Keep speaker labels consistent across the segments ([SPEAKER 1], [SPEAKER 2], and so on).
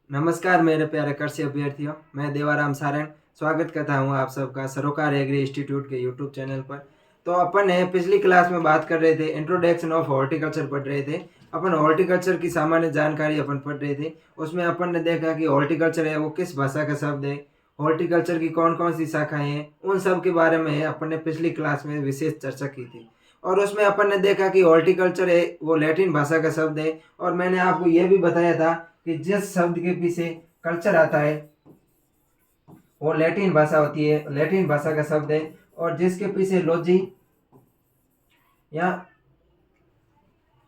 [SPEAKER 1] नमस्कार मेरे प्यारे कृषि अभ्यर्थियों, मैं देवाराम सारण स्वागत करता हूँ आप सबका सरोकार एग्री इंस्टीट्यूट के यूट्यूब चैनल पर। तो अपन ने पिछली क्लास में बात कर रहे थे, इंट्रोडक्शन ऑफ हॉर्टिकल्चर पढ़ रहे थे। अपन हॉर्टिकल्चर की सामान्य जानकारी अपन पढ़ रहे थे। उसमें अपन ने देखा कि हॉर्टिकल्चर है वो किस भाषा का शब्द है, हॉर्टिकल्चर की कौन कौन सी शाखाएं हैं, उन सब के बारे में अपन ने पिछली क्लास में विशेष चर्चा की थी। और उसमें अपन ने देखा कि हॉर्टिकल्चर है वो लैटिन भाषा का शब्द है। और मैंने आपको यह भी बताया था कि जिस शब्द के पीछे कल्चर आता है वो लैटिन भाषा होती है, लैटिन भाषा का शब्द है। और जिसके पीछे लॉजी या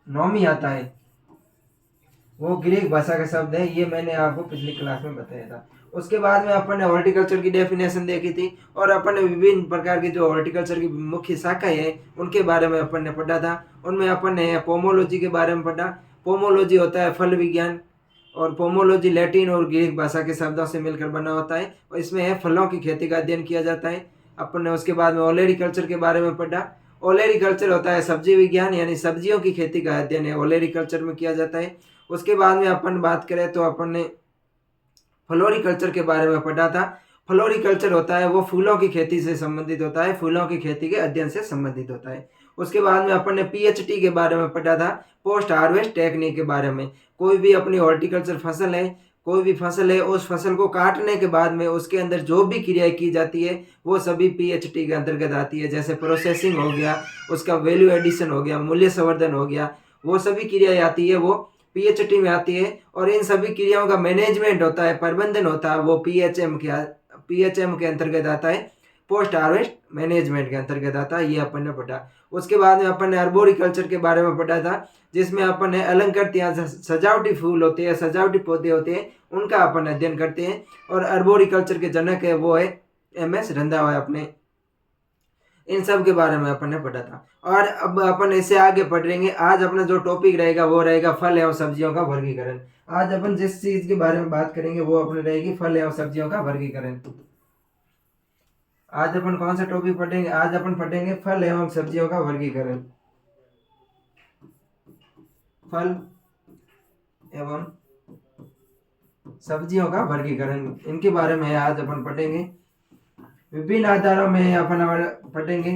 [SPEAKER 1] नोमी आता है वो ग्रीक भाषा का शब्द है। ये मैंने आपको पिछली क्लास में बताया था। उसके बाद में अपन ने हॉर्टिकल्चर की डेफिनेशन देखी थी और अपन ने विभिन्न प्रकार की जो हॉर्टिकल्चर की मुख्य शाखाएं हैं उनके बारे में अपन ने पढ़ा था। उनमें अपन ने पोमोलॉजी के बारे में पढ़ा। पोमोलॉजी होता है फल विज्ञान, और पोमोलॉजी लैटिन और ग्रीक भाषा के शब्दों से मिलकर बना होता है और इसमें फलों की खेती का अध्ययन किया जाता है। अपन ने उसके बाद में ओलेरिकल्चर के बारे में पढ़ा। ओलेरिकल्चर होता है सब्जी विज्ञान, यानी सब्जियों की खेती का अध्ययन है ओलेरिकल्चर में किया जाता है। उसके बाद में अपन बात करें तो अपन ने फ्लोरिकल्चर के बारे में पढ़ा था। फ्लोरिकल्चर होता है वो फूलों की खेती से संबंधित होता है, फूलों की खेती के अध्ययन से संबंधित होता है। उसके बाद में अपन ने पीएचटी के बारे में पढ़ा था, पोस्ट हार्वेस्ट टेक्निक के बारे में। कोई भी अपनी हॉर्टिकल्चर फसल है, कोई भी फसल है, उस फसल को काटने के बाद में उसके अंदर जो भी क्रियाएं की जाती है वो सभी पीएचटी के अंतर्गत आती है। जैसे प्रोसेसिंग हो गया, उसका वैल्यू एडिशन हो गया, मूल्य संवर्धन हो गया, वो सभी क्रियाएं आती है वो पीएचटी में आती है। और इन सभी क्रियाओं का मैनेजमेंट होता है, प्रबंधन होता है, वो पीएचएम के अंतर्गत आता है, पोस्ट हार्वेस्ट मैनेजमेंट के अंतर्गत आता है। ये अपन ने पढ़ा। उसके बाद में अपन ने अर्बोरिकल्चर के बारे में पढ़ा था, जिसमें अपन ने अलंकृत या सजावटी फूल होते हैं, सजावटी पौधे होते हैं, उनका अपन अध्ययन करते हैं। और अर्बोरिकल्चर के जनक है वो है एमएस रंधावा। अपने इन सब के बारे में अपन ने पढ़ा था। और अब अपन इससे आगे पढ़ेंगे। आज अपना जो टॉपिक रहेगा वो रहेगा फल एवं सब्जियों का वर्गीकरण। आज अपन जिस चीज के बारे में बात करेंगे वो अपने रहेगी फल एवं सब्जियों का वर्गीकरण। आज अपन कौन सा टॉपिक पढ़ेंगे? आज अपन पढ़ेंगे फल एवं सब्जियों का वर्गीकरण। फल एवं सब्जियों का वर्गीकरण, इनके बारे में आज अपन पढ़ेंगे। विभिन्न आधारों में अपन पढ़ेंगे।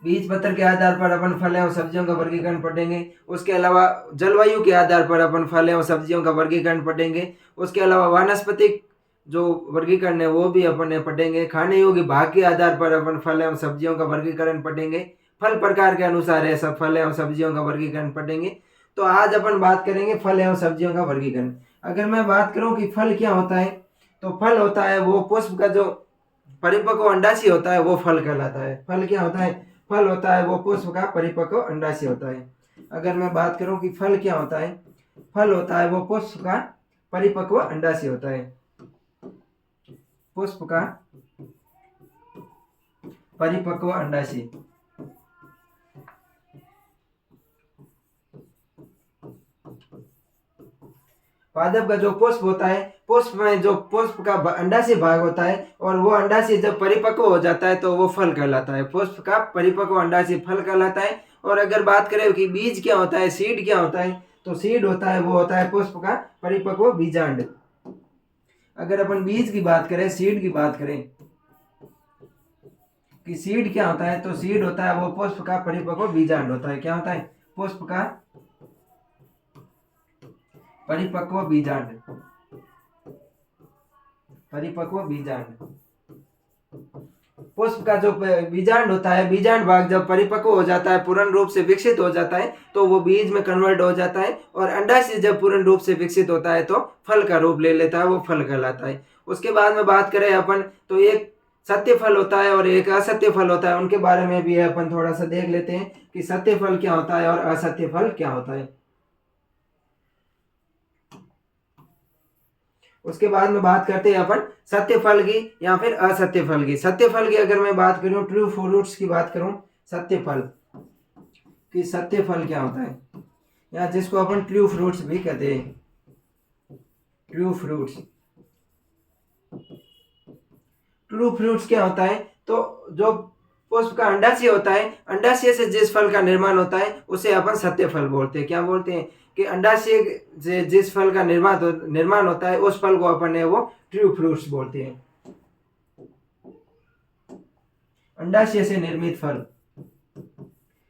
[SPEAKER 1] बीज पत्र के आधार पर अपन फल एवं सब्जियों का वर्गीकरण पढ़ेंगे। उसके अलावा जलवायु के आधार पर अपन फल एवं सब्जियों का वर्गीकरण पढ़ेंगे। उसके अलावा वानस्पतिक जो वर्गीकरण है वो भी अपन पढ़ेंगे। खाने योग्य भाग के आधार पर अपन फल एवं सब्जियों का वर्गीकरण पढ़ेंगे। फल प्रकार के अनुसार है सब फल एवं सब्जियों का वर्गीकरण पढ़ेंगे। तो आज अपन बात करेंगे फल एवं सब्जियों का वर्गीकरण। अगर मैं बात करूं कि फल क्या होता है, तो फल होता है वो पुष्प का जो परिपक्व अंडाशय होता है वो फल कहलाता है। फल क्या होता है? फल होता है वो पुष्प का परिपक्व अंडाशय होता है। अगर मैं बात करूं कि फल क्या होता है, फल होता है वो पुष्प का परिपक्व अंडाशय होता है। पुष्प का परिपक्व अंडाशय। पादप का जो पुष्प होता है, पुष्प में जो पुष्प का अंडाशय भाग होता है और वो अंडाशय जब परिपक्व हो जाता है तो वो फल कहलाता है। पुष्प का परिपक्व अंडाशय फल कहलाता है। और अगर बात करें कि बीज क्या होता है, सीड क्या होता है, तो सीड होता है वो होता है पुष्प का परिपक्व बीजांड। अगर अपन बीज की बात करें, सीड की बात करें कि सीड क्या होता है, तो सीड होता है वो पुष्प का परिपक्व बीजांड होता है। क्या होता है? पुष्प का परिपक्व बीजांड। परिपक्व बीजांड। पुष्प का जो बीजांड होता है, बीजांड भाग जब परिपक्व हो जाता है, पूर्ण रूप से विकसित हो जाता है, तो वो बीज में कन्वर्ट हो जाता है। और अंडाशय जब पूर्ण रूप से विकसित होता है तो फल का रूप ले लेता है, वो फल कहलाता है। उसके बाद में बात करें अपन तो एक सत्य फल होता है और एक असत्य फल होता है। उनके बारे में भी अपन थोड़ा सा देख लेते हैं कि सत्य फल क्या होता है और असत्य फल क्या होता है। उसके बाद में बात करते हैं अपन सत्य फल की या फिर असत्य फल की। सत्य फल की अगर मैं बात करूं, ट्रू फ्रूट्स की बात करूं, सत्य फल कि सत्य फल क्या होता है, या जिसको अपन ट्रू फ्रूट्स भी कहते हैं। True fruits. ट्रू फ्रूट्स क्या होता है? तो जो पुष्प का अंडाशय होता है, अंडाशय से जिस फल का निर्माण होता है उसे अपन सत्य फल बोलते हैं। क्या बोलते हैं? कि अंडाशय से जिस फल का निर्माण होता है उस फल को अपन है वो ट्रू फ्रूट्स बोलते हैं। अंडाशय से निर्मित फल,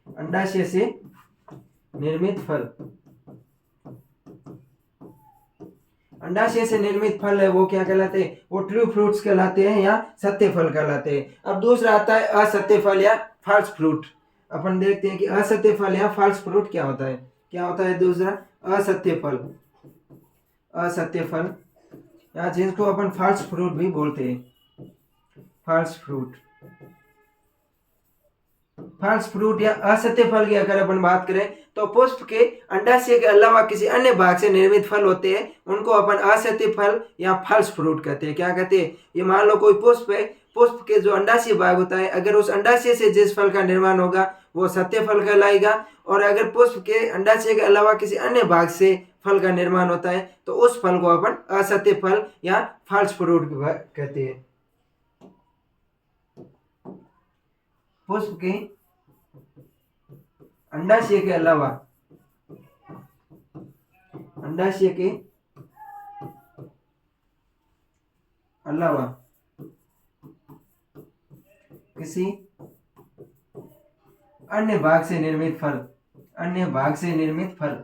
[SPEAKER 1] अंडाशय से निर्मित फल, अंडाशय से निर्मित फल है वो क्या कहलाते हैं, वो ट्रू फ्रूट्स कहलाते हैं या सत्य फल कहलाते हैं। अब दूसरा आता है असत्य फल या फॉल्स फ्रूट। अपन देखते हैं कि असत्य फल या फॉल्स फ्रूट क्या होता है। क्या होता है दूसरा, असत्य फल, असत्य फल या जिसको अपन फॉल्स फ्रूट भी बोलते हैं, फॉल्स फ्रूट। फॉल्स फ्रूट या असत्य फल की अगर अपन बात करें तो पुष्प के अंडाशय के अलावा किसी अन्य भाग से निर्मित फल होते हैं, उनको अपन असत्य फल या फॉल्स फ्रूट कहते हैं। क्या कहते हैं, ये मान लो कोई पुष्प है, पुष्प के जो अंडाशय भाग होता है अगर उस अंडाशय से जिस फल का निर्माण होगा वो सत्य फल कहलाएगा, और अगर पुष्प के अंडाशय के अलावा किसी अन्य भाग से फल का निर्माण होता है तो उस फल को अपन असत्य फल या फॉल्स फ्रूट कहते हैं। पुष्प के अंडाशय के अलावा, अंडाशय के अलावा किसी अन्य भाग से निर्मित फल, अन्य भाग से निर्मित फल,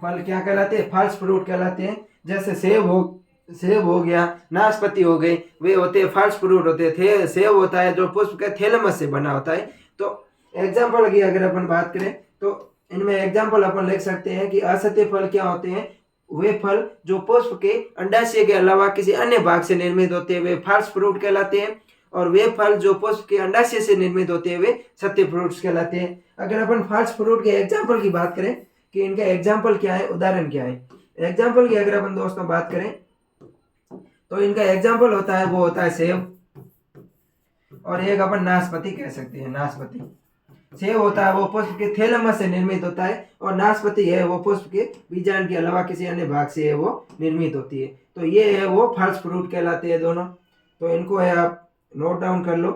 [SPEAKER 1] फल क्या कहलाते हैं, फॉल्स फ्रूट कहलाते हैं। जैसे सेब हो गया, नाशपाती हो गई, वे होते हैं फॉल्स फ्रूट होते थे। सेब होता है जो पुष्प के थैलेमस से बना होता है। तो एग्जाम्पल की अगर अपन बात करें तो इनमें एग्जाम्पल अपन लिख सकते हैं कि असत्य फल क्या होते हैं, वे फल जो पुष्प के अंडाशय के अलावा किसी अन्य भाग से निर्मित होते हैं वे फॉल्स फ्रूट कहलाते हैं, और वे फल जो पुष्प के अंडाशय से निर्मित होते हैं वे सत्य फ्रूट्स कहलाते हैं। अगर अपन फॉल्स फ्रूट के एग्जाम्पल की बात करें कि इनका एग्जाम्पल क्या है, उदाहरण क्या है, एग्जाम्पल की अगर अपन दोस्तों बात करें तो इनका एग्जाम्पल होता है वो होता है सेब, और एक अपन नाशपाती कह सकते हैं। नाशपाती, सेब होता है वो पुष्प के थैलेमस से निर्मित होता है, और नाशपाती है वो पुष्प के बीजांड के अलावा किसी अन्य भाग से है वो निर्मित होती है। तो ये है वो फॉल्स फ्रूट कहलाते हैं दोनों। तो इनको है आप नोट डाउन कर लो।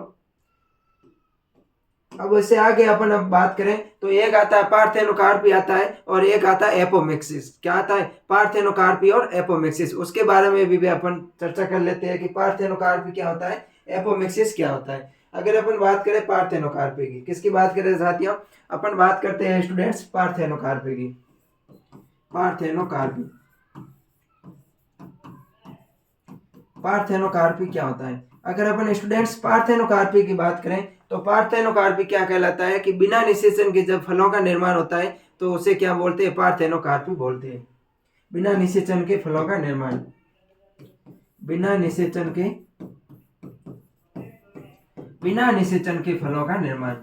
[SPEAKER 1] अब इससे आगे अपन अब बात करें तो एक आता है पार्थेनोकार्पी आता है, और एक आता है एपोमिक्सिस। क्या आता है, पार्थेनोकार्पी और एपोमिक्सिस। उसके बारे में भी अपन चर्चा कर लेते हैं कि पार्थेनोकार्पी क्या होता है, एपोमिक्सिस क्या होता है। अगर अपन बात करें पार्थेनोकार्पी की, किसकी बात करें साथियों, अपन बात करते हैं स्टूडेंट्स पार्थेनोकार्पी की। पार्थेनोकार्पी, पार्थेनोकार्पी क्या होता है। अगर अपन स्टूडेंट्स पार्थेनोकार्पी की बात करें तो पार्थेनोकार्पी क्या कहलाता है कि बिना निषेचन के जब फलों का निर्माण होता है तो उसे क्या बोलते हैं, पार्थेनोकार्पी बोलते हैं। बिना निषेचन के फलों का निर्माण, बिना निषेचन के, बिना निषेचन के फलों का निर्माण,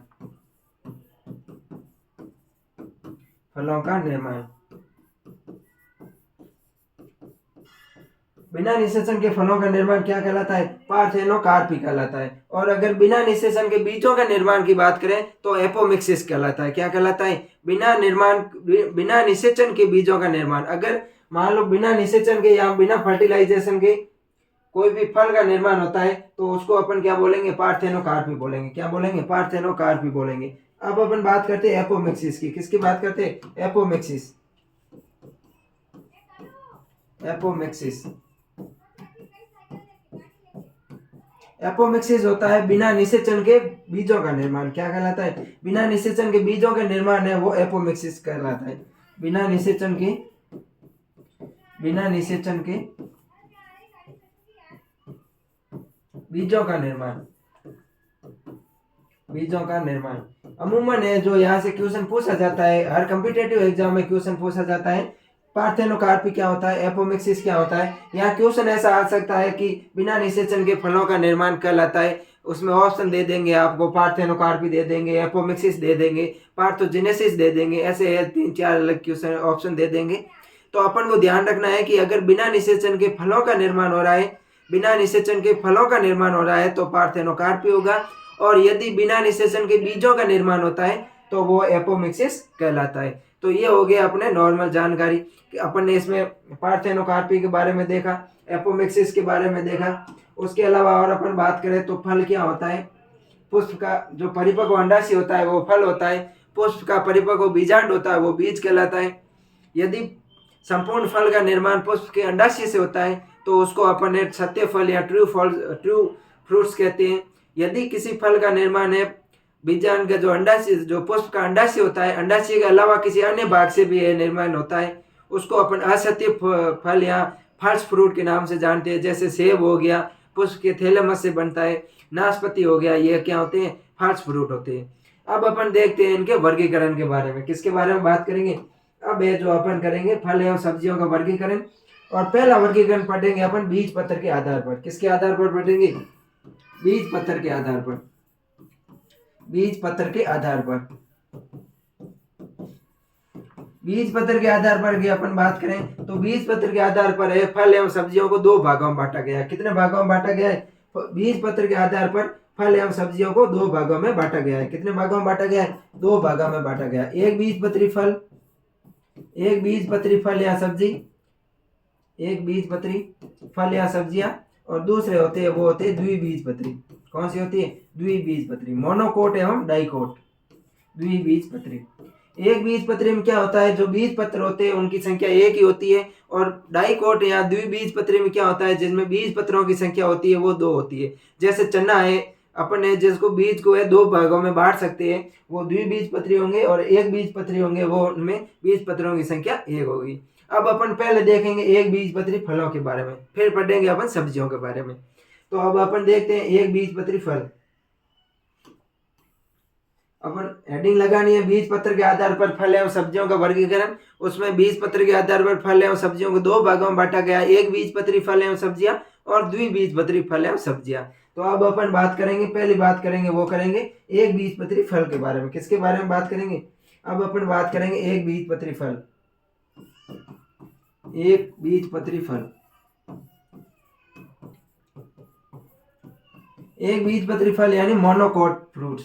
[SPEAKER 1] फलों का निर्माण, बिना निषेचन के फलों का निर्माण क्या कहलाता है, पार्थेनोकार्पी कहलाता है। और अगर बिना निषेचन के बीजों का निर्माण की बात करें तो एपोमिक्सिस कहलाता है। क्या कहलाता है, बिना निषेचन के बीजों का निर्माण। अगर मान लो बिना निषेचन के या बिना फर्टिलाइजेशन के कोई भी फल का निर्माण होता है तो उसको अपन क्या बोलेंगे, पार्थेनोकार्पी बोलेंगे। क्या बोलेंगे, पार्थेनोकार्पी बोलेंगे। अब अपन बात करते हैं एपोमिक्सिस की। किसकी बात करते हैं, एपोमिक्सिस। एपोमिक्सिस, एपोमिक्सिस होता है बिना निषेचन के बीजों का निर्माण। क्या कहलाता है, बिना निषेचन के बीजों का निर्माण है वो एपोमिक्सिस कहलाता है। बिना निषेचन के, बिना निषेचन के बीजों का निर्माण, बीजों का निर्माण। अमूमन है जो यहाँ से क्वेश्चन पूछा जाता है, हर कॉम्पिटिटिव एग्जाम में क्वेश्चन पूछा जाता है, पार्थेनोकार्पी क्या होता है, एपोमिक्सिस क्या होता है। यहाँ क्वेश्चन ऐसा आ सकता है कि बिना निषेचन के फलों का निर्माण कहलाता है। उसमें ऑप्शन दे देंगे आपको, पार्थेनोकार्पी दे देंगे, एपोमिक्सिस दे देंगे, पार्थोजेनेसिस दे देंगे, ऐसे 3-4 अलग क्वेश्चन ऑप्शन दे देंगे। तो अपन को ध्यान रखना है कि अगर बिना निषेचन के फलों का निर्माण हो रहा है, बिना निषेचन के फलों का निर्माण हो रहा है तो पार्थेनोकार्पी होगा, और यदि बिना निषेचन के बीजों का निर्माण होता है तो वो एपोमिक्सिस कहलाता है। तो ये हो गया अपने नॉर्मल जानकारी कि अपन ने इसमें पार्थेनोकार्पी के बारे में देखा, एपोमिक्सिस के बारे में देखा। उसके अलावा और अपन बात करें तो फल क्या होता है, पुष्प का जो परिपक्व अंडाशय होता है वो फल होता है, पुष्प का परिपक्व बीजांड होता है वो बीज कहलाता है। यदि संपूर्ण फल का निर्माण पुष्प के अंडाशय से होता है तो उसको अपन एक सत्य फल या ट्रू फ्रूट्स कहते हैं। यदि किसी फल का निर्माण है बीजांड का जो अंडाशय जो पुष्प का अंडाशय होता है, अंडाशय के अलावा किसी अन्य भाग से भी निर्माण होता है, उसको अपन असत्य फल या फॉल्स फ्रूट के नाम से जानते हैं। जैसे सेब हो गया, पुष्प के थैलेमस से बनता है, नाशपाती हो गया, ये क्या होते हैं? फॉल्स फ्रूट होते हैं। अब अपन देखते हैं इनके वर्गीकरण के बारे में। किसके बारे में बात करेंगे? अब ये जो अपन करेंगे फल एवं सब्जियों का वर्गीकरण। और पहला वर्गीकरण पढ़ेंगे अपन बीज पत्र के आधार पर। किसके आधार पर पढ़ेंगे? बीज पत्र के आधार पर। बीज पत्र के आधार पर बीज पत्र के आधार पर की अपन बात करें तो बीज पत्र के आधार पर है फल एवं सब्जियों को दो भागों में बांटा गया है। कितने भागों में बांटा गया है? बीज पत्र के आधार पर फल एवं सब्जियों को दो भागों में बांटा गया है। कितने भागों में बांटा गया है? दो भागों में बांटा गया है। एक बीज पत्री फल, एक बीज पत्री फल या सब्जी, एक बीज पत्री फल या सब्जियां, और दूसरे होते हैं वो होते हैं द्विबीजपत्री। कौन सी होती है? द्विबीजपत्री। मोनोकोट एवं डाइकोट, द्विबीजपत्री। एक बीज पत्री में क्या होता है? जो बीज पत्र होते हैं उनकी संख्या एक ही होती है। और डाइकोट या द्विबीजपत्री में क्या होता है? जिसमें बीज पत्रों की संख्या होती है वो दो होती है। जैसे चना है, अपन है जिसको बीज को है दो भागों में बांट सकते हैं, वो द्विबीजपत्री होंगे, और एक बीज पत्री होंगे वो उनमें बीज पत्रों की संख्या एक होगी। अब अपन पहले देखेंगे एक बीजपत्री फलों के बारे में, फिर पढ़ेंगे अपन सब्जियों के बारे में। तो अब अपन देखते हैं एक बीजपत्री फल। अपन हेडिंग लगानी है बीज पत्र के आधार पर फल एवं सब्जियों का वर्गीकरण। उसमें बीज पत्र के आधार पर फल एवं सब्जियों को दो भागों में बांटा गया, एक बीजपत्री फल एवं सब्जियां और द्विबीजपत्री फल एवं सब्जियां। तो अब अपन बात करेंगे, पहली बात करेंगे वो करेंगे एक बीजपत्री फल के बारे में। किसके बारे में बात करेंगे? अब अपन बात करेंगे एक बीजपत्री फल। एक बीजपत्री फल, एक बीजपत्री फल यानी monocot fruits.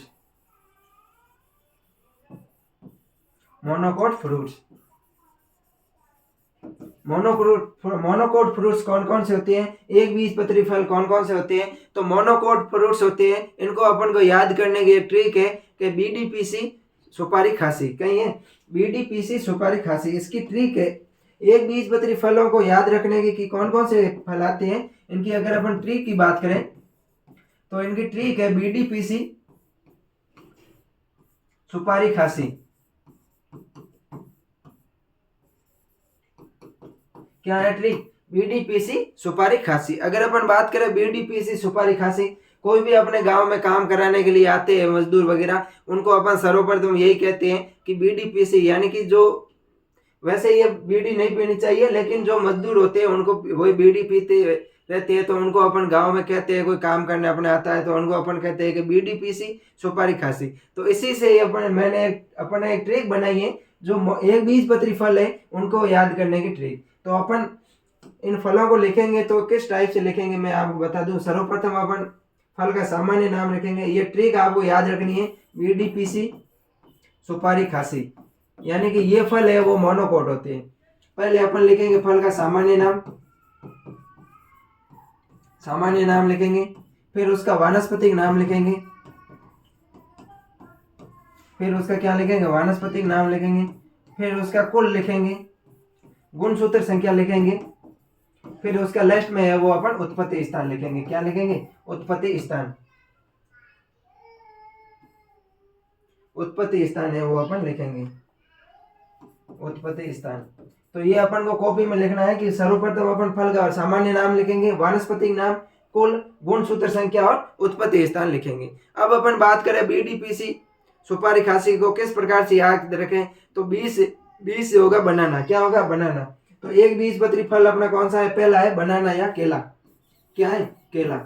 [SPEAKER 1] Monocot fruits, monocot fruits कौन कौन से होते हैं? एक बीजपत्री फल कौन कौन से होते हैं? तो मोनोकोट फ्रूट्स होते हैं। इनको अपन को याद करने की एक ट्रिक है कि बीडीपीसी सुपारी खांसी, कहीं है बीडीपीसी सुपारी खांसी, इसकी ट्रिक है। एक बीजपत्री फलों को याद रखने की कि कौन कौन से फल आते हैं, इनकी अगर अपन ट्रिक की बात करें तो इनकी ट्रिक है बीडीपीसी सुपारी खांसी। क्या है ट्रिक? बीडीपीसी सुपारी खांसी। अगर अपन बात करें बीडीपीसी सुपारी खांसी, कोई भी अपने गांव में काम कराने के लिए आते हैं मजदूर वगैरह, उनको अपन सर्वप्रथम यही कहते हैं कि बीडीपीसी, यानी कि जो वैसे ये बीड़ी नहीं पीनी चाहिए, लेकिन जो मजदूर होते हैं उनको वही बीड़ी पीते रहते हैं, तो उनको अपन गांव में कहते हैं, कोई काम करने अपने आता है तो उनको अपन कहते हैं कि बीड़ी पीसी सुपारी खांसी। तो इसी से अपन मैंने अपने एक ट्रिक बनाई है, जो एक बीजपत्री फल है उनको याद करने की ट्रिक। तो अपन इन फलों को लिखेंगे तो किस टाइप से लिखेंगे मैं आपको बता दूं। सर्वप्रथम अपन फल का सामान्य नाम लिखेंगे, ये ट्रिक आपको याद रखनी है, बीडीपीसी सुपारी खांसी, यानी कि ये फल है वो मोनोकोट होते हैं। पहले अपन लिखेंगे फल का सामान्य नाम, सामान्य नाम लिखेंगे, फिर उसका वानस्पतिक नाम लिखेंगे, फिर उसका क्या लिखेंगे? वानस्पतिक नाम लिखेंगे, फिर उसका कुल लिखेंगे, गुणसूत्र संख्या लिखेंगे, फिर उसका लास्ट में है वो अपन उत्पत्ति स्थान लिखेंगे। क्या लिखेंगे? उत्पत्ति स्थान, उत्पत्ति स्थान है वो अपन लिखेंगे, उत्पत्ति स्थान। तो ये अपन को कॉपी में लिखना है कि सर्वप्रथम अपन फल का सामान्य नाम लिखेंगे, वानस्पतिक नाम, कुल, गुणसूत्र संख्या और उत्पत्ति स्थान लिखेंगे। अब अपन बात करें बीडीपीसी सुपारी खांसी को किस प्रकार से याद रखें, तो 20 से होगा बनाना। क्या होगा? बनाना। तो एक बीजपत्री फल अपना कौन सा है? पहला है बनाना या केला। क्या है? केला।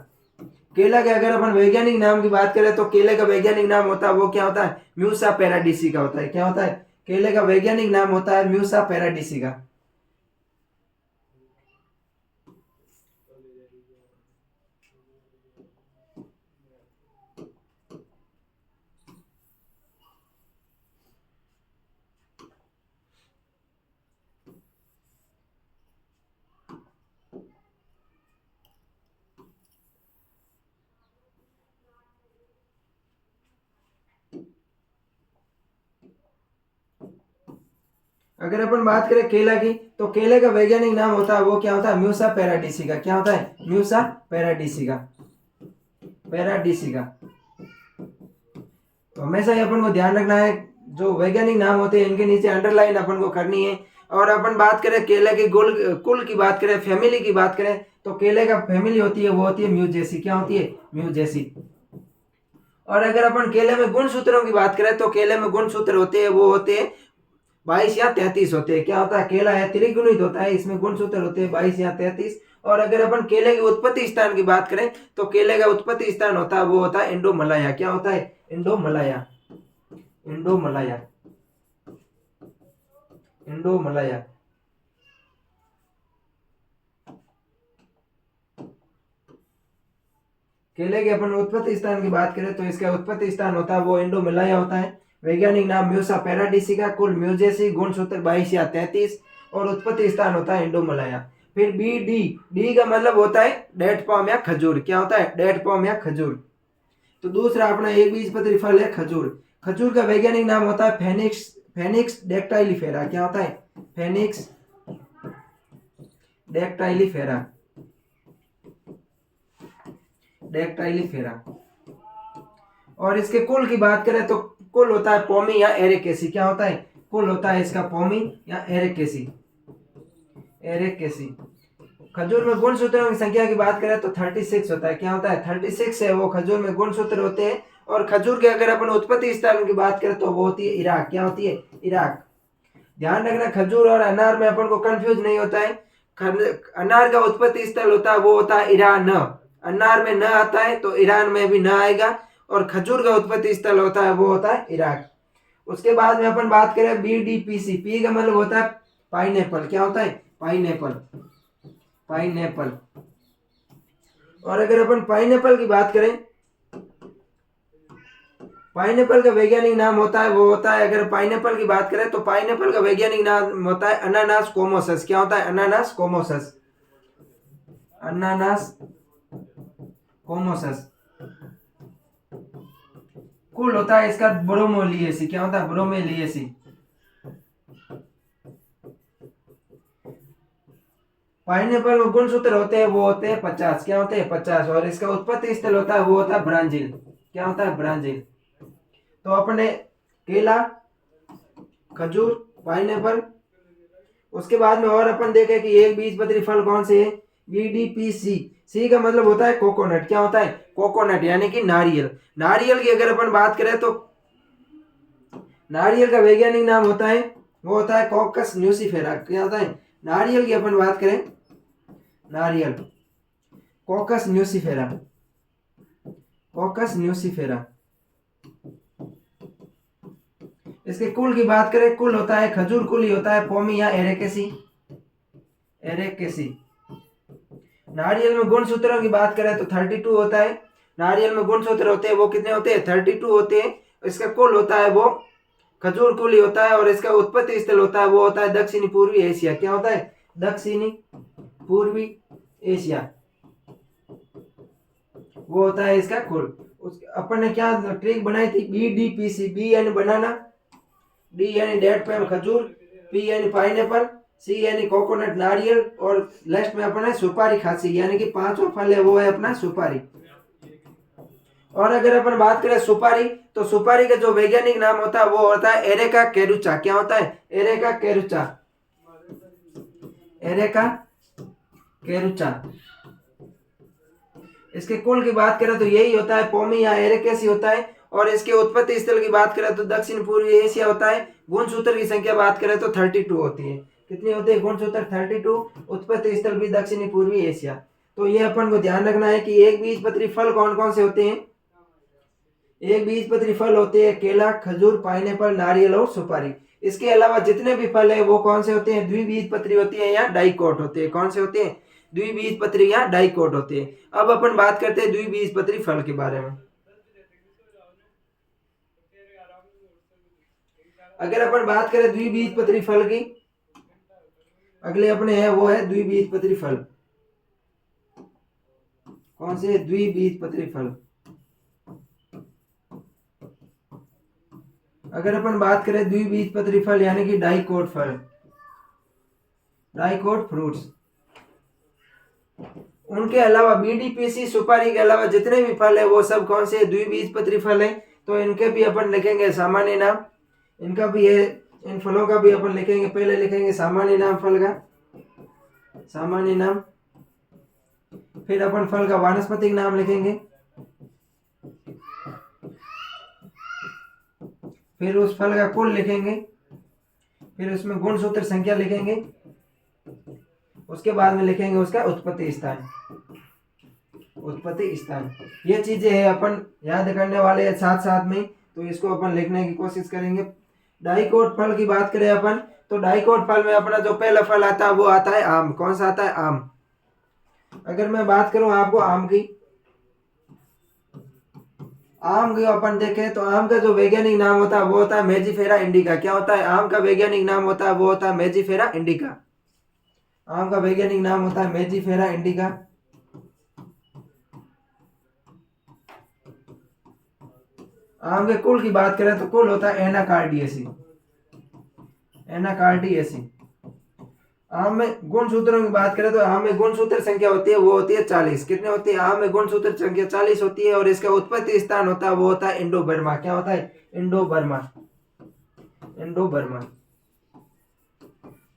[SPEAKER 1] केला के अगर अपन वैज्ञानिक नाम की बात करें तो केले का वैज्ञानिक नाम होता है वो क्या होता है? म्यूसा पैराडिसिका होता है। क्या होता है? केले का वैज्ञानिक नाम होता है म्यूसा पैराडिसिका। अगर अपन बात करें केला की, तो केले का वैज्ञानिक नाम होता है वो क्या होता है, म्यूसा पैराडीसिका। क्या होता है, म्यूसा पैराडीसिका, पैराडीसिका। तो हमेशा ही अपन को ध्यान रखना है, जो वैज्ञानिक नाम होते हैं इनके नीचे अंडरलाइन अपन को करनी है। और अपन बात करें केले की कुल की बात करें, फैमिली की बात करें, तो केले का फैमिली होती है वो होती है म्यूजेसी। क्या होती है, म्यूजेसी। और अगर अपन केले में गुणसूत्रों की बात करें, तो केले में गुणसूत्र होते हैं वो होते हैं 22 या 33 होते हैं। क्या होता है, केला है त्रिगुणित होता है, इसमें गुणसूत्र होते हैं 22 या 33। और अगर अपन केले के उत्पत्ति स्थान की बात करें, तो केले का उत्पत्ति स्थान होता है वो होता है इंडोमलाया। क्या होता है, इंडोमलाया, इंडोमलाया, इंडोमलाया। केले के अपन उत्पत्ति स्थान की बात करें, तो इसका उत्पत्ति स्थान होता है वो इंडोमलाया होता है। वैज्ञानिक नाम म्यूसा पैराडीसिका, कुल म्यूजेसी, गुणसूत्र 22 या 33, और उत्पत्ति स्थान होता है इंडोमलाया। फिर बी डी, डी का मतलब होता है डेट पॉम या खजूर। क्या होता है, डेट पॉम या खजूर। तो दूसरा अपना एक बीजपत्री फल है खजूर। खजूर का वैज्ञानिक नाम होता है फेनिक्स, फेनिक्स डेक्टाइलिफेरा। क्या होता है, फेनिक्स डेक्टाइलिफेरा, डेक्टाइलिफेरा। और इसके कुल की बात करें, तो कुल होता है पोमी या एरेकेसी। क्या होता है, कुल होता है इसका पोमी या एरेकेसी, एरेकेसी। खजूर में गुणसूत्रों की संख्या की बात करें तो 36 होता है। क्या होता है, 36 है वो खजूर में गुणसूत्र होते हैं। और खजूर के अगर अपन उत्पत्ति स्थान की बात करें तो वो होती है इराक। क्या होती है, इराक। ध्यान रखना, खजूर और अनार में अपन को कंफ्यूज नहीं होता है। अनार का उत्पत्ति स्थल होता है वो होता है ईरान। अनार में न आता है तो ईरान में भी न आएगा। और खजूर का उत्पत्ति स्थल होता है वो होता है इराक। उसके बाद में अपन बात करें बीडीपीसी, पी का मतलब होता है पाइनएप्पल। क्या होता है, पाइनएप्पल, पाइनएप्पल। और अगर अपन पाइनएप्पल की बात करें, पाइनएप्पल का वैज्ञानिक नाम होता है वो होता है, अगर पाइनएप्पल की बात करें तो पाइनएप्पल का वैज्ञानिक नाम होता है अनानास कोमोसस। क्या होता है, अनानास कोमोसस, अनानास कोमोसस। कुल होता है इसका ब्रोमोलिएसी। क्या होता है, ब्रोमेलिएसी। पाइनएप्पल में गुणसूत्र होते हैं वो होते हैं 50। क्या होते हैं, 50। और इसका उत्पत्ति स्थल होता है वो होता है ब्राजील। क्या होता है, ब्राजील। तो अपने केला, खजूर, पाइनएप्पल, उसके बाद में और अपन देखें कि एक बीजपत्री फल कौन से है, बीडीपीसी। सी का मतलब होता है कोकोनट। क्या होता है, कोकोनट यानी कि नारियल। नारियल की अगर अपन बात करें तो नारियल का वैज्ञानिक नाम होता है वो होता है कॉकस न्यूसीफेरा। क्या होता है, नारियल की अपन बात करें, नारियल कॉकस न्यूसीफेरा, कॉकस न्यूसीफेरा। इसके कुल की बात करें, कुल होता है खजूर कुल ही होता है पोमी या एरेकेसी, एरेकेसी। नारियल में गुणसूत्रों की बात करें तो 32 होता है। नारियल में गुणसूत्र होते हैं वो कितने होते हैं, 32 होते हैं। इसका कुल होता है वो खजूर कुल ही होता है। और इसका उत्पत्ति स्थल होता है वो होता है दक्षिणी पूर्वी एशिया। क्या होता है, दक्षिणी पूर्वी एशिया, वो होता है इसका कुल। अपन ने क्या ट्रिक बनाई थी, बीडीपीसी। बी यानी बनाना, डी यानी डेट पैम खजूर, पी यानी पाइनएप्पल, सी यानी कोकोनट नारियल, और लास्ट में अपना सुपारी खांसी, यानी कि पांचवा फल है वो है अपना सुपारी। और अगर अपन बात करें सुपारी, तो सुपारी का जो वैज्ञानिक नाम होता है वो होता है एरेका केरुचा। क्या होता है, एरेका केरुचा, एरेका केरुचा। इसके कुल की बात करें तो यही होता है पोमी या एरेकेसी होता है। और इसके उत्पत्ति स्थल की बात करें तो दक्षिण पूर्वी एशिया होता है। गुणसूत्र की संख्या बात करें तो 32 होती है। कितनी होती है, गुणसूत्र 32। उत्पत्ति स्थल भी दक्षिणी पूर्वी एशिया। तो ये अपन को ध्यान रखना है कि एक बीजपत्री फल कौन कौन से होते हैं। एक बीजपत्री फल होते हैं केला, खजूर, पाइनएप्पल, नारियल और सुपारी। इसके अलावा जितने भी फल है वो कौन से होते हैं, द्विबीजपत्री होती है या डाइकोट होते हैं। कौन से होते हैं, द्विबीजपत्री या डाइकोट होते हैं। अब अपन बात करते हैं द्विबीजपत्री फल के बारे में। अगर अपन बात करें द्विबीजपत्री फल की, अगले अपने है वो है द्विबीजपत्री फल। कौन से, द्विबीजपत्री फल। अगर अपन बात करें द्विबीजपत्री फल यानी कि डाइकोट फल, डाइकोट फ्रूट्स। उनके अलावा बीडीपीसी सुपारी के अलावा जितने भी फल है वो सब कौन से द्विबीजपत्री फल है। तो इनके भी अपन लिखेंगे सामान्य नाम, इनका भी है, इन फलों का भी अपन लिखेंगे। पहले लिखेंगे सामान्य नाम फल का, सामान्य नाम। फिर अपन फल का वानस्पतिक नाम लिखेंगे, फिर उस फल का कुल लिखेंगे, फिर उसमें गुणसूत्र संख्या लिखेंगे, उसके बाद में लिखेंगे उसका उत्पत्ति स्थान, उत्पत्ति स्थान। ये चीजें है अपन याद करने वाले हैं साथ साथ में, तो इसको अपन लिखने की कोशिश करेंगे। डाइकोट फल की बात करें अपन, तो डाइकोट फल में अपना जो पहला फल आता है वो आता है आम। कौन सा आता है? आम। अगर मैं बात करूं आपको आम की, आम की अपन देखें तो आम का जो वैज्ञानिक नाम होता है वो होता है मेजिफेरा इंडिका। क्या होता है? आम का वैज्ञानिक नाम होता है वो होता है मेजिफेरा इंडिका। आम का वैज्ञानिक नाम होता है मेजिफेरा इंडिका। आम के कुल की बात करें तो कुल होता है एनाकार्डियेसी, एनाकार्डियेसी। आम में गुणसूत्रों की बात करें तो आम में गुणसूत्र संख्या होती है वो होती है 40। कितने होती है? आम में गुणसूत्र संख्या 40 होती है और इसका उत्पत्ति स्थान होता है वो होता है इंडो बर्मा। क्या होता है? Indo Burma, Indo Burma.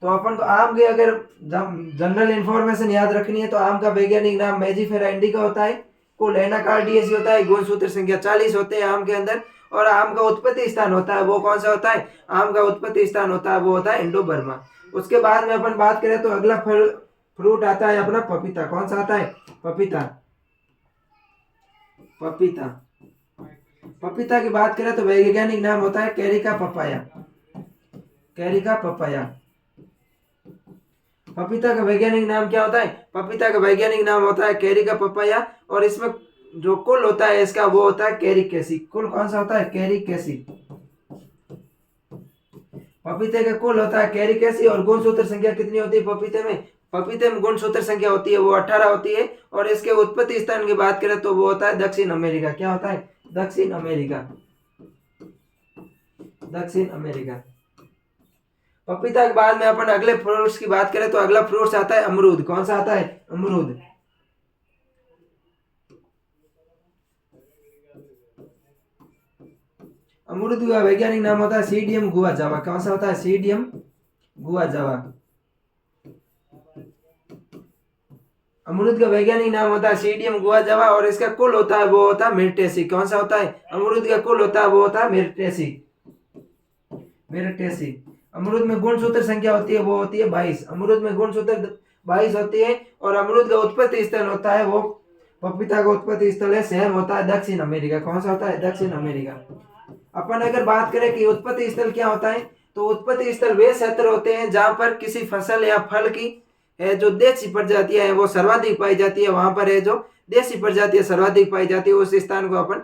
[SPEAKER 1] तो अपन को आम के अगर जनरल इंफॉर्मेशन याद रखनी है तो आम का वैज्ञानिक नाम मेजिफेरा इंडिका होता है, कुल एनाकार्डियेसी होता है, गुणसूत्र संख्या 40 होते हैं आम के अंदर, और आम का उत्पत्ति स्थान होता है वो कौन सा होता है? आम का उत्पत्ति स्थान होता है वो होता है इंडो बर्मा। उसके बाद में अपन बात करें तो अगला फल फ्रूट आता है अपना पपीता। कौन सा आता है? पपीता, पपीता। पपीता की बात करें तो वैज्ञानिक नाम होता है कैरिका पपाया, कैरिका पपाया। पपीता का वैज्ञानिक नाम क्या होता है? पपीता का वैज्ञानिक नाम होता है कैरिका पपाया, और इसमें जो कुल होता है इसका वो होता है कैरिकेसी। कुल कौन सा होता है? कैरिकेसी। पपीते का कुल होता है कैरिकेसी, और गुणसूत्र संख्या कितनी होती है पपीते में? पपीते में गुणसूत्र संख्या होती है वो 18 होती है, और इसके उत्पत्ति स्थान की बात करें तो वो होता है दक्षिण अमेरिका। क्या होता है? दक्षिण अमेरिका, दक्षिण अमेरिका। पपीता के बाद में अपन अगले फ्रूट्स की बात करें तो अगला फ्रूट्स आता है अमरूद। कौन सा आता है? अमरूद। अमरूद का वैज्ञानिक नाम होता है सीडियम गुआ जावा। कौन सा होता है? सीडियम गुआ जावा। अमरूद का वैज्ञानिक नाम होता है सीडियम गुआ जावा, और इसका कुल होता है वो होता है मिर्टेसी। कौन सा होता है? अमरूद का कुल होता है वो होता है मिर्टेसी, मिर्टेसी। अमरूद में गुणसूत्र संख्या होती है वो होती है 22। अमरूद में गुणसूत्र 22 होती है, और अमरूद का उत्पत्ति स्थल होता है वो, पपीता का उत्पत्ति स्थल है सेम होता है दक्षिण अमेरिका। कौन सा होता है? दक्षिण अमेरिका। अपन अगर बात करें कि उत्पत्ति स्थल क्या होता है, तो उत्पत्ति स्थल वे क्षेत्र होते हैं जहां पर किसी फसल या फल की जो देसी प्रजातियां है वो सर्वाधिक पाई जाती है। वहां पर है जो देसी प्रजातियां सर्वाधिक पाई जाती है उस स्थान को अपन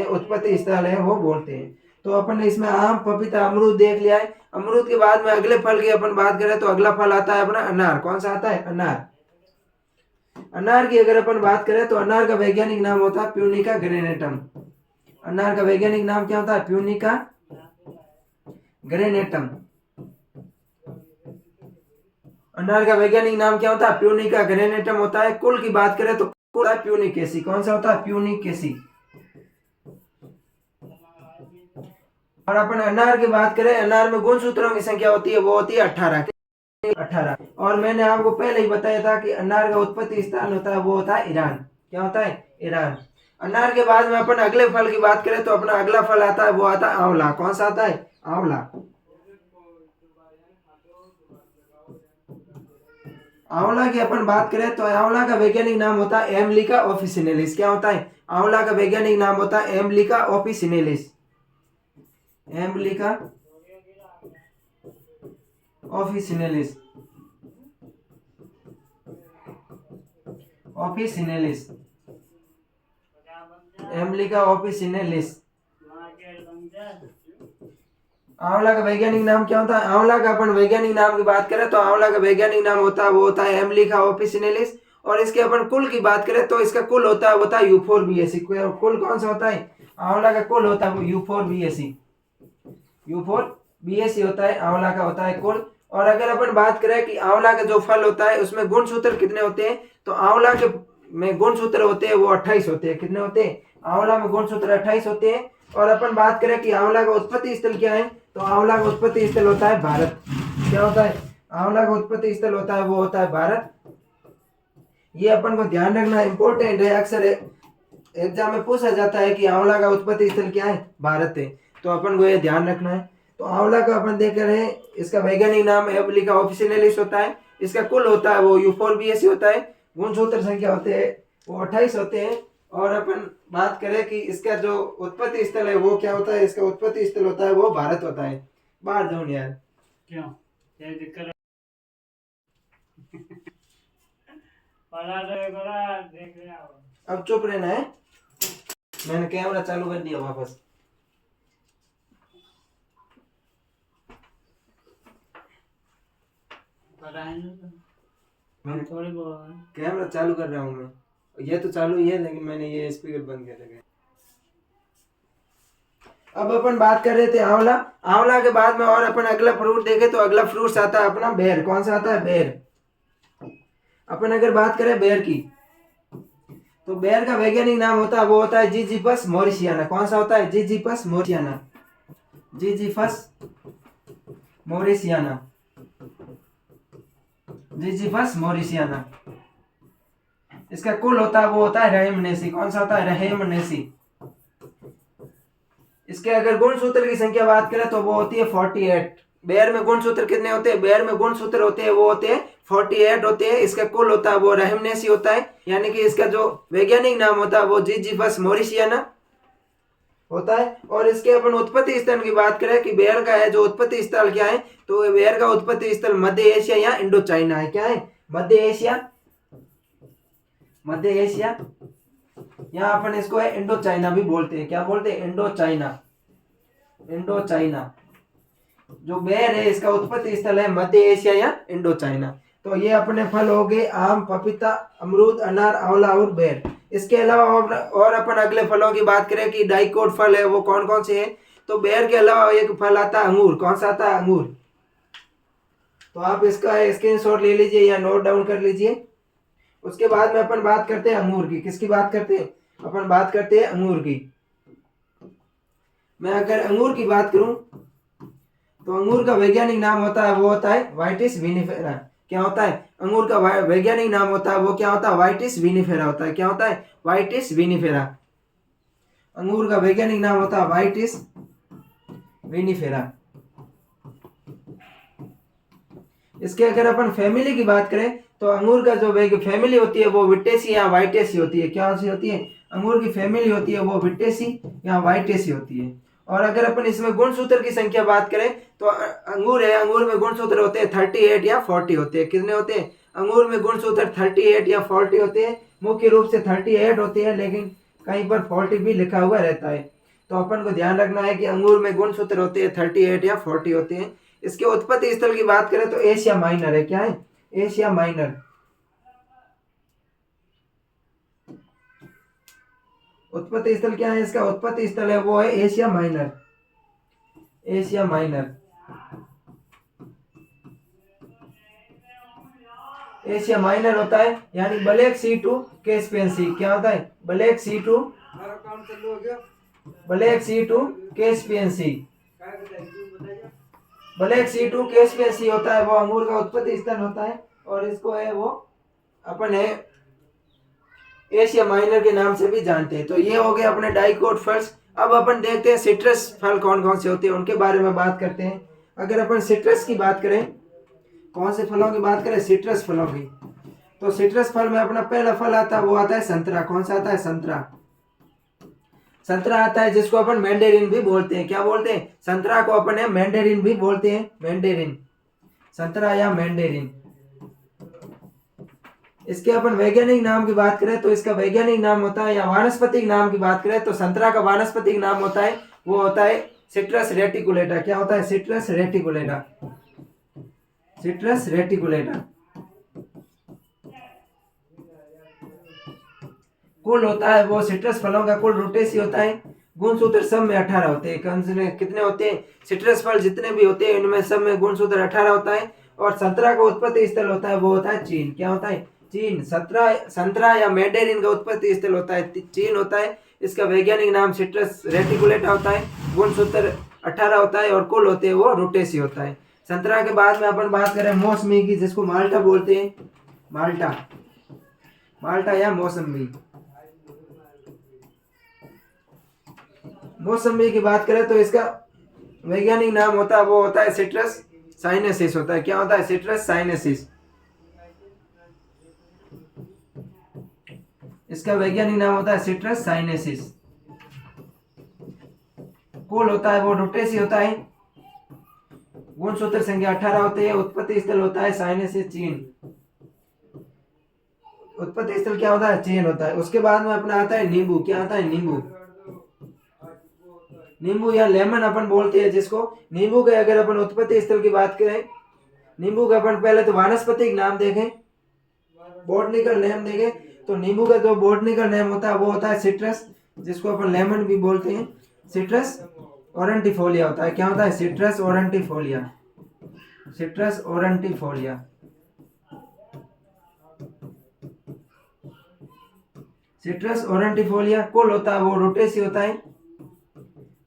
[SPEAKER 1] उत्पत्ति स्थल है वो बोलते हैं। तो अपन ने इसमें आम, पपीता, अमरूद देख लिया है। अमरूद के बाद में अगले फल की अपन बात करें तो अगला फल आता है अपना अनार। कौन सा आता है? अनार। अनार की अगर अपन बात करें तो अनार का वैज्ञानिक नाम होता है प्यूनिका ग्रेनेटम। अनार का वैज्ञानिक नाम क्या होता है? Punica granatum. अनार का वैज्ञानिक नाम क्या होता है? प्यूनिका ग्रेनेटम होता है। कुल की बात करें तो कुल है प्यूनिकेसी। कौन सा होता है? प्यूनिकेसी। और अपन अनार की बात करें, अनार में गुणसूत्रों की संख्या होती है वो होती है 18, 18। और मैंने आपको पहले ही बताया था कि अनार का उत्पत्ति स्थान होता है वो होता है ईरान। क्या होता है? ईरान। अनार के बाद में अपन अगले फल की बात करें तो अपना अगला फल आता है वो आता है आंवला। कौन सा आता है? आंवला। आंवला की अपन बात करें तो आंवला का वैज्ञानिक नाम होता है एम्बलिका ऑफिसिनेलिस। क्या होता है? आंवला का वैज्ञानिक नाम होता है एम्बलिका ऑफिसिनेलिस, एम्बलिका ऑफिसिनेलिस, ऑफिसिनेलिस, एम्बलिका ऑफिसिनेलिस। आंवला का वैज्ञानिक नाम क्या होता है? आंवला का अपन वैज्ञानिक नाम की बात करें तो आंवला का वैज्ञानिक नाम होता है वो होता है एम्बलिका ऑफिसिनेलिस, और इसके अपन कुल की बात करें तो इसका कुल होता है वो होता है यूफोरबिएसी। कुल कौन सा होता है? आंवला का कुल होता है वो यूफोरबिएसी, यूफोरबिएसी होता है आंवला का होता है कुल। और अगर अपन बात करें कि आंवला का जो फल होता है उसमें गुणसूत्र कितने होते हैं, तो आंवला के में गुणसूत्र होते हैं वो 28 होते हैं। कितने होते हैं? आंवला में गुणसूत्र 28 होते हैं। और अपन बात करें कि आंवला का उत्पत्ति स्थल क्या है, तो आंवला का उत्पत्ति स्थल होता है भारत। क्या होता है? आंवला का उत्पत्ति स्थल होता है वो होता है भारत। ये अपन को ध्यान रखना इंपॉर्टेंट है, अक्सर एग्जाम में पूछा जाता है कि आंवला का उत्पत्ति स्थल क्या है, भारत है, तो अपन को ये ध्यान रखना है। तो आंवला का अपन देख रहे हैं, इसका वैज्ञानिक नाम एबलिका ऑफिसिनेलिस होता है। इसका कुल होता है वो यूफोर्बिएसी होता है। गुणसूत्र संख्या होते हैं वो 28 होते हैं। और अपन बात करें कि इसका जो उत्पत्ति स्थल है वो क्या होता है, इसका उत्पत्ति स्थल होता है वो भारत होता है। बाहर जाओ यार,
[SPEAKER 2] क्यों क्या दिक्कत है? देख रहे हो?
[SPEAKER 1] अब चुप रहना है, मैंने कैमरा चालू कर दिया वापस। मैंने
[SPEAKER 2] थोड़ी बहुत
[SPEAKER 1] कैमरा चालू कर रहा हूँ मैं, ये तो चालू ही है लेकिन मैंने ये स्पीकर बंद कर रखा है। अब अपन बात कर रहे थे आंवला। आंवला के बाद में और अपन अगला फ्रूट देखे तो अगला फ्रूट आता है अपना बेर। कौन सा आता है? बेर। अपन अगर बात करें बेर की, तो बेर का वैज्ञानिक नाम होता है वो होता है जिजीफस मॉरिसियाना। कौन सा होता है? जिजीफस मॉरिसियाना। जिजीफस मॉरिसियाना। जिजीफस मॉरिसियाना। इसका कुल होता है वो होता है रेहमनेसी। कौन सा होता है? रेहमनेसी। इसके अगर गुणसूत्र की संख्या बात करें तो वो होती है 48। बेर में गुणसूत्र कितने होते हैं? बेर में गुणसूत्र होते हैं वो होते हैं 48 होते हैं। इसका कुल होता है वो रेहमनेसी होता है, यानी कि इसका जो वैज्ञानिक नाम होता है वो जिजीफस मॉरिसियाना होता है। और इसके अपन उत्पत्ति स्थल की बात करें कि बेर का है जो उत्पत्ति स्थल क्या है, तो बेर का उत्पत्ति स्थल मध्य एशिया या इंडो चाइना है। क्या है? मध्य एशिया, मध्य एशिया, यहाँ अपन इसको है इंडो चाइना भी बोलते हैं। क्या बोलते हैं? Indo China. इंडो चाइना जो बेर है इसका उत्पत्ति स्थल है मध्य एशिया या इंडो चाइना। तो ये अपने फल हो गए आम, पपीता, अमरूद, अनार, आंवला और बेर। इसके अलावा और अपन अगले फलों की बात करें कि डाइकोट फल है वो कौन कौन से हैं, तो बेर के अलावा एक फल आता है अंगूर। कौन सा आता है? अंगूर। तो आप इसका स्क्रीनशॉट ले लीजिए या नोट डाउन कर लीजिए। उसके बाद में अपन बात करते हैं अंगूर की। किसकी बात करते हैं? अपन बात करते हैं अंगूर की। मैं अगर अंगूर की बात करूं तो अंगूर का वैज्ञानिक नाम होता है वो होता है वाइटिस विनिफेरा। क्या होता है? अंगूर का वैज्ञानिक नाम होता है वो क्या होता है? वाइटिस विनिफेरा होता है। क्या होता है? वाइटिस विनिफेरा। अंगूर का वैज्ञानिक नाम होता है वाइटिस विनिफेरा। इसके अगर अपन फैमिली की बात करें तो अंगूर का जो फैमिली होती है वो विटेसी या वाइटेसी होती है। क्या सी होती है? अंगूर की फैमिली होती है वो विटेसी या वाइटेसी होती है। और अगर अपन इसमें गुणसूत्र की संख्या बात करें तो अंगूर है, अंगूर में गुणसूत्र होते हैं 38 या 40 होते हैं। कितने होते हैं? अंगूर में गुणसूत्र 38 या 40 होते हैं। मुख्य रूप से 38 होते हैं लेकिन कहीं पर 40 भी लिखा हुआ रहता है। तो अपन को ध्यान रखना है कि अंगूर में गुणसूत्र होते हैं 38 या 40 होते हैं। इसके उत्पत्ति स्थल की बात करें तो एशिया माइनर है। क्या है? Asia minor. उत्पत्ति स्थल क्या है इसका? उत्पत्ति स्थल है वो है Asia Minor. Asia Minor. Asia Minor होता है यानी Black Sea to Caspian Sea. क्या होता है? Black Sea to, Black Sea to Caspian Sea. Black Sea to Caspian Sea होता है वो अंगूर का उत्पत्ति स्थल होता है। और इसको है वो अपन है एशिया माइनर के नाम से भी जानते हैं। तो ये हो गए अपने डाइकोट फल्स। अब अपन देखते हैं सिट्रस फल कौन कौन से होते हैं, उनके बारे में बात करते हैं। अगर अपन सिट्रस की बात करें, कौन से फलों की बात करें? सिट्रस फलों की। तो सिट्रस फल में अपना पहला फल आता है वो आता है संतरा। कौन सा आता है? संतरा। संतरा आता है जिसको अपन मैंडेरिन भी बोलते हैं। क्या बोलते हैं? संतरा को अपन है मैंडेरिन भी बोलते हैं। मैंडेरिन, संतरा या मैंडेरिन। इसके अपन वैज्ञानिक नाम की बात करें तो इसका वैज्ञानिक नाम होता है, या वानस्पतिक नाम की बात करें तो संतरा का वानस्पतिक नाम होता है वो होता है सिट्रस रेटिकुलेटा। क्या होता है? Citrus reticulata. Citrus reticulata. कुल होता है वो सिट्रस फलों का कुल रुटेसी होता है। गुणसूत्र सब में 18 होते हैं। कितने होते हैं? सिट्रस फल जितने भी होते हैं इनमें सब में गुणसूत्र 18 होता है। और संतरा का उत्पत्ति स्थल होता है वो होता है चीन। क्या होता है? चीन। संतरा या मैंडेरिन का उत्पत्ति स्थल होता है चीन होता है। इसका वैज्ञानिक नाम सिट्रस रेटिकुलेटा होता है। गुणसूत्र 18 होता है और कुल होते हैं वो रुटेसी होता है। संतरा के बाद में अपन बात करें मौसमी की, जिसको माल्टा बोलते हैं। माल्टा या मौसमी। मौसमी की बात करें तो इसका वैज्ञानिक नाम होता है वो होता है सिट्रस साइनेसिस होता है। क्या होता है? Citrus sinensis. इसका वैज्ञानिक नाम होता है सिट्रस साइनेसिस। कुल होता है वो रुटेसी होता है। गुणसूत्र संख्या 18 होते हैं। उत्पत्ति स्थल होता है साइनेसिस चीन। उत्पत्ति स्थल क्या होता है? चीन होता है। उसके बाद में अपना आता है नींबू। क्या आता है? नींबू। नींबू या लेमन अपन बोलते हैं जिसको। नींबू के अगर अपन उत्पत्ति स्थल की बात करें, नींबू का अपन पहले तो वानस्पतिक नाम देखें, बॉटनिकल नेम देखें, तो नींबू का जो बॉटनिकल नेम होता है वो होता है सिट्रस, जिसको अपन लेमन भी बोलते हैं। सिट्रस ओरंटिफोलिया होता है। क्या होता है? सिट्रस ओरंटिफोलिया। सिट्रस ओरंटिफोलिया। सिट्रस ओरंटिफोलिया। कुल होता है वो रुटेसी होता है।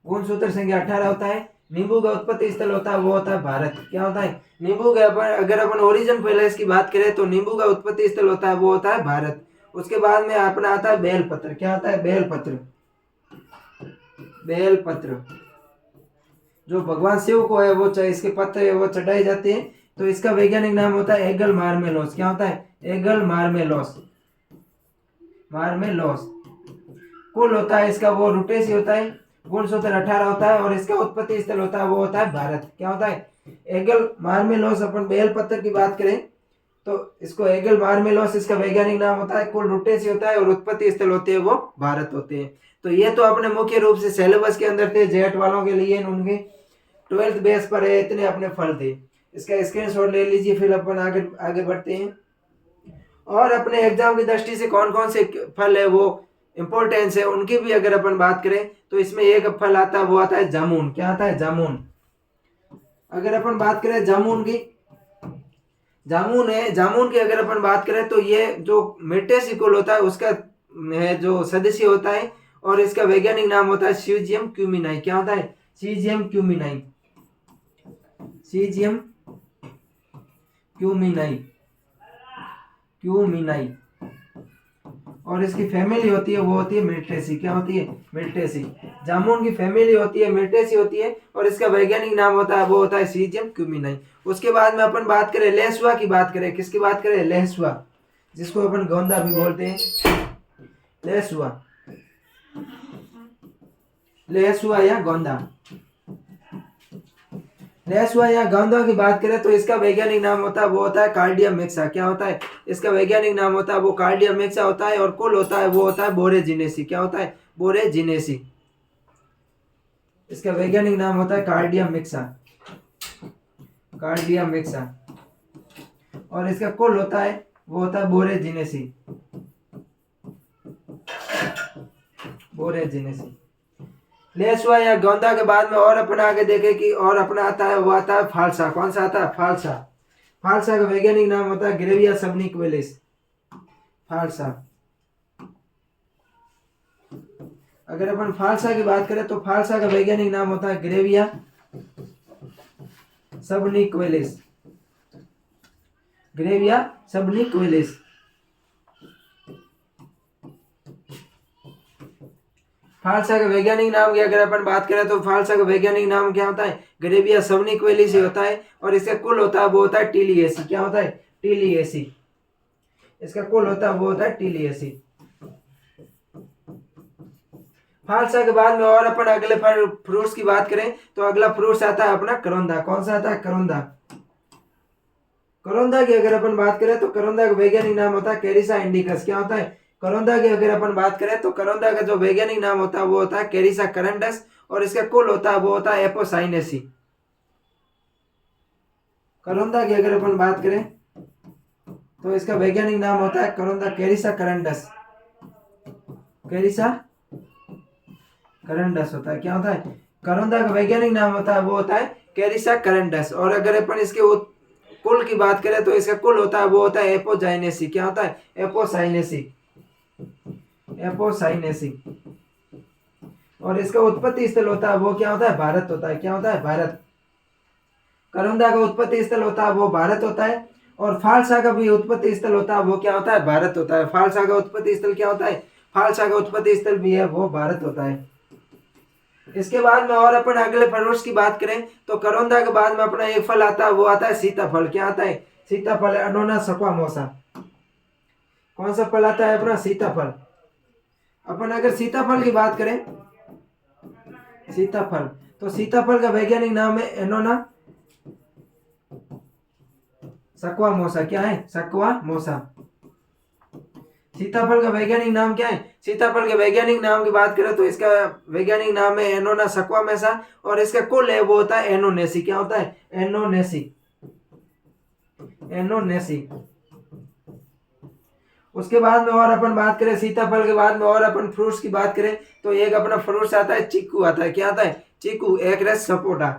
[SPEAKER 1] गुणसूत्र संख्या 18 होता है। नींबू का उत्पत्ति स्थल होता है वो होता है भारत। क्या होता है? नींबू के अगर अपन ओरिजिन पहले इसकी बात करें तो नींबू का उत्पत्ति स्थल होता है वो होता है भारत। उसके बाद में अपना आता है बेलपत्र। क्या आता है? बेलपत्र। बेलपत्र जो भगवान शिव को है वो इसके पत्ते है वो चढ़ाए जाते हैं। तो इसका वैज्ञानिक नाम होता है एगल मार्मेलोस। क्या होता है? एगल मार्मेलोस। मार्मेलोस। कुल होता है इसका वो रुटेसी होता है। गुणसूत्र 18 होता है और इसका उत्पत्ति स्थल होता है वो होता है भारत। क्या होता है? एगल मार्मेलोस। अपन बेलपत्र की बात करें तो इसको एगल मार्मेलोस इसका वैज्ञानिक नाम होता है। कुल रुटेसी होता है और उत्पत्ति स्थल होते हैं वो भारत होते हैं। तो ये तो अपने मुख्य रूप से सिलेबस के अंदर थे जेट वालों के लिए, उनके 12th बेस पर है, इतने अपने फल थे। इसका स्क्रीनशॉट ले लीजिए, फिर अपन आगे बढ़ते हैं। और अपने एग्जाम की दृष्टि से कौन कौन से फल है वो इंपॉर्टेंस है उनकी भी अगर अपन बात करें तो इसमें एक फल आता है वो आता है जामुन। क्या आता है? जामुन। अगर अपन बात करें जामुन की, जामुन है, जामुन की अगर अपन बात करें तो ये जो मेटेसिकुल होता है उसका है जो सदस्य होता है और इसका वैज्ञानिक नाम होता है सीजियम क्यूमिनाई। क्या होता है? सीजियम क्यूमिनाई। सीजियम क्यूमिनाई। क्यूमिनाई। और इसकी फैमिली होती है वो होती है मिल्टेसी। क्या होती है? मिल्टेसी। जामुन की फैमिली होती है मिल्टेसी होती है और इसका वैज्ञानिक नाम होता है वो होता है सीजियम क्यूमिनाई। उसके बाद में अपन बात करें लहसुआ की बात करें। किसकी बात करें? लहसुआ, जिसको अपन गोंदा भी बोलते हैं। लहसुआ। लहसुआ या गोंदा। लहसुआ या गोंदा की बात करें तो इसका वैज्ञानिक नाम होता है वो होता है कार्डियम मिक्सा। क्या होता है? इसका वैज्ञानिक नाम होता है वो कार्डियम मिक्सा होता है और कुल होता है वो होता है बोरेजिनेसी। क्या होता है? बोरेजिनेसी। इसका वैज्ञानिक नाम होता है कार्डियम मिक्सा। कार्डियम मिक्सा। और इसका कुल होता है वो होता है बोरेजिनेसी। बोरेजिनेसी। लहसुआ या गोंदा के बाद में और अपन आगे देखें कि और अपना आता है वो आता है फालसा। कौन सा आता है? फालसा। फालसा का वैज्ञानिक नाम होता है ग्रेविया सबनिक्विलिस। फालसा। अगर अपन फालसा की बात करें तो फालसा का वैज्ञानिक नाम होता है ग्रेविया सबनिक्विलिस। ग्रेविया सबनिक्विलिस। फालसा का वैज्ञानिक नाम की अगर अपन बात करें तो फालसा का वैज्ञानिक नाम क्या होता है? ग्रेविया सबनिक्विलिस होता है और इसका कुल होता है वो होता है टीलिएसी। क्या होता है? टीलिएसी। इसका कुल होता है वो होता है टीलिएसी। फालसा के बाद में और अपन अगले फ्रूट्स की बात करें तो अगला फ्रूट्स आता है अपना करौंदा। कौन सा आता है? करौंदा। करौंदा की अगर अपन बात करें तो करौंदा का वैज्ञानिक नाम होता है कैरिसा इंडिकस। क्या होता है? करौंदा की अगर अपन बात करें तो करौंदा का जो वैज्ञानिक नाम होता है वो होता है कैरिसा करंडस और इसका कुल होता है वो होता है एपोसाइनेसी। करौंदा की अगर अपन बात करें तो इसका वैज्ञानिक नाम होता है करौंदा कैरिसा करंडस। कैरिसा करंडस होता है। क्या होता है? करौंदा का वैज्ञानिक नाम होता है वो होता है कैरिसा करंडस। और अगर अपन इसके कुल की बात करें तो इसका कुल होता है वो होता है एपोजाइनेसी। क्या होता है? एपोसाइनेसी। एपोसाइनेसी। और इसका उत्पत्ति स्थल होता है वो क्या होता है? भारत होता है। क्या होता है? भारत। करौंदा का उत्पत्ति स्थल होता है वो भारत होता है। और फालसा का भी उत्पत्ति स्थल होता है वो क्या होता है? भारत होता है। फालसा का उत्पत्ति स्थल क्या होता है? फालसा का उत्पत्ति स्थल भी है वो भारत होता है। इसके बाद में और अपन अगले फ्रूट्स की बात करें तो करौंदा के बाद में अपना एक फल आता है वो आता है सीताफल। क्या आता है? सीताफल, अनोना सक्वामोसा। कौन सा फल आता है अपना? सीताफल। अपन अगर सीताफल की बात करें, सीताफल, तो सीताफल का वैज्ञानिक नाम है एनोना सक्वामोसा। क्या है? सक्वामोसा। सीताफल का वैज्ञानिक नाम क्या है? सीताफल के वैज्ञानिक नाम की बात करें तो इसका वैज्ञानिक नाम है एनोना सक्वामेसा। और इसका कुल है वो होता है एनोनेसी। क्या होता है? एनोनेसी। एनोनेसी। उसके बाद में और अपन बात करें सीताफल के बाद में और अपन फ्रूट्स की बात करें तो एक अपना फ्रूट्स आता है चीकू आता है। क्या आता है? चीकू, एगरेस सपोटा।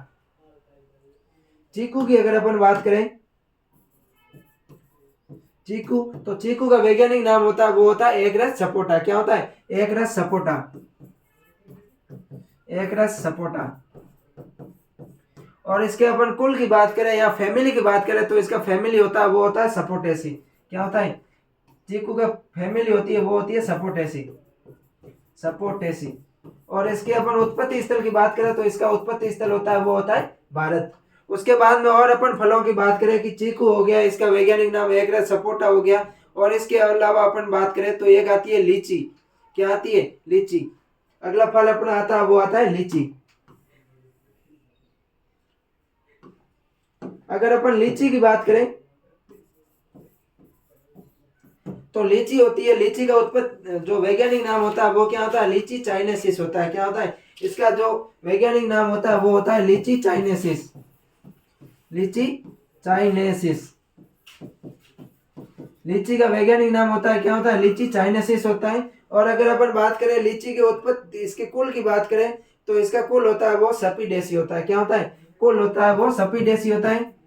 [SPEAKER 1] चीकू की अगर अपन बात करें, चीकू, तो चीकू का वैज्ञानिक नाम होता है वो होता है एगरेस सपोटा। क्या होता है? एगरेस सपोटा। एगरेस सपोटा। और इसके अपन कुल की बात करें या फैमिली की बात करें तो इसका फैमिली होता है वो होता है सपोटेसी। क्या होता है? चीकू का फैमिली होती है वो होती है सपोटेसी। सपोटेसी। और इसके अपन उत्पत्ति स्थल की बात करें तो इसका उत्पत्ति स्थल होता है वो होता है भारत। उसके बाद में और अपन फलों की बात करें कि चीकू हो गया, इसका वैज्ञानिक नाम एगरेस सपोटा हो गया। और इसके अलावा अपन बात करें तो एक आती है लीची। क्या आती है? लीची। अगला फल अपना आता है वो आता है लीची। अगर अपन लीची की बात करें तो लीची होती है, लीची का उत्पत्ति जो वैज्ञानिक नाम होता है वो क्या होता है? लीची चाइनेसिस होता है। क्या होता है? इसका जो वैज्ञानिक नाम होता है वो होता है लीची चाइनेसिस। लीची चाइनेसिस। लीची का वैज्ञानिक नाम होता है क्या होता है? लीची चाइनेसिस होता है। और अगर अपन बात करें लीची के उत्पत्ति, इसके कुल की बात करें तो इसका कुल होता है वो सपीडेसी होता है। क्या होता है? कुल होता है वो सपीडेसी होता है।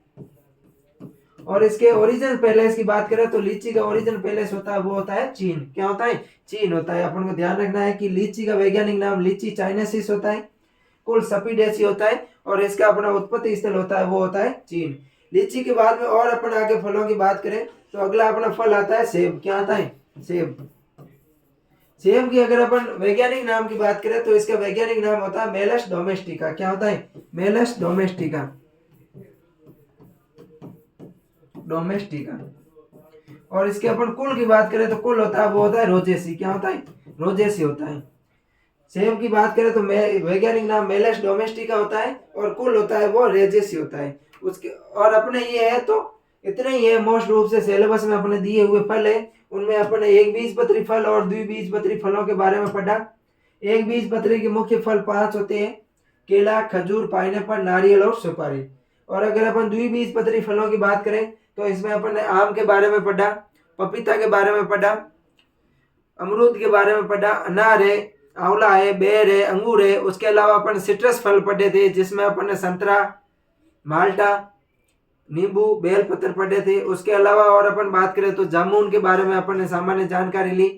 [SPEAKER 1] और इसके ओरिजिन पैलेस की बात करें तो लीची का ओरिजिन पैलेस होता है वो होता है चीन। क्या होता है? चीन होता है। अपन को ध्यान रखना है कि लीची का वैज्ञानिक नाम लीची चाइनेसिस होता है, कुल सपीडेसी होता है और इसका अपना उत्पत्ति स्थल होता है वो होता है चीन। लीची के बाद में और अपन आगे फलों की बात करें तो अगला अपना फल आता है सेब। क्या आता है? सेब। सेब की अगर अपन वैज्ञानिक नाम की बात करें तो इसका वैज्ञानिक नाम होता है मेलस डोमेस्टिका। क्या होता है? Malus domestica. डोमेस्टिका। और इसके अपन कुल की बात करें तो कुल होता है वो होता है रोजेसी। क्या होता है? रोजेसी होता है। सेब की बात करें तो वैज्ञानिक नाम मेलस डोमेस्टिका होता है और कुल होता है वो रेजेसी होता है। उसके और अपने ये है तो इतना ही है। मोस्ट रूप से सिलेबस में अपने दिए हुए फल है उनमें अपने एक बीजपत्री फल और द्विबीजपत्री फलों के बारे में पढ़ा। एक बीजपत्री के मुख्य फल 5 होते हैं: केला, खजूर, पाइनएप्पल, नारियल और सुपारी। और अगर अपन द्विबीजपत्री फलों की बात करें तो इसमें अपन ने आम के बारे में पढ़ा, पपीता के बारे में पढ़ा, अमरूद के बारे में पढ़ा, अनार है, आंवला है, बेर है, अंगूर है। उसके अलावा अपन सिट्रस फल पढ़े थे जिसमें अपन ने संतरा, माल्टा, नींबू, बेलपत्र पढ़े थे। उसके अलावा और अपन बात करें तो जामुन के बारे में अपन ने सामान्य जानकारी ली,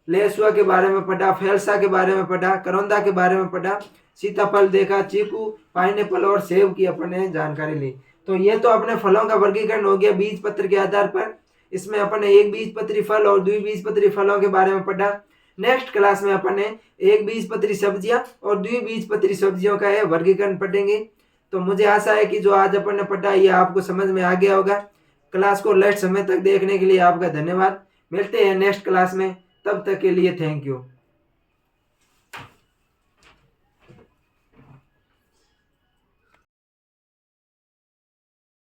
[SPEAKER 1] लेसुआ के बारे में पढ़ा, फेलसा के बारे में पढ़ा, करौंदा के बारे में पढ़ा, सीताफल देखा, चीकू, पाइनएप्पल और सेब की अपन ने जानकारी ली। तो ये तो अपने फलों का वर्गीकरण हो गया बीज पत्र के आधार पर। इसमें अपन ने एक बीजपत्री फल और द्विबीजपत्री फलों के बारे में पढ़ा। नेक्स्ट क्लास में अपन ने एक बीजपत्री सब्जियां और द्विबीजपत्री सब्जियों का है वर्गीकरण पढ़ेंगे। तो मुझे आशा है कि जो आज अपन ने पढ़ा ये आपको समझ में आ गया होगा। क्लास को लेट समय तक देखने के लिए आपका धन्यवाद। मिलते हैं नेक्स्ट क्लास में, तब तक के लिए थैंक यू।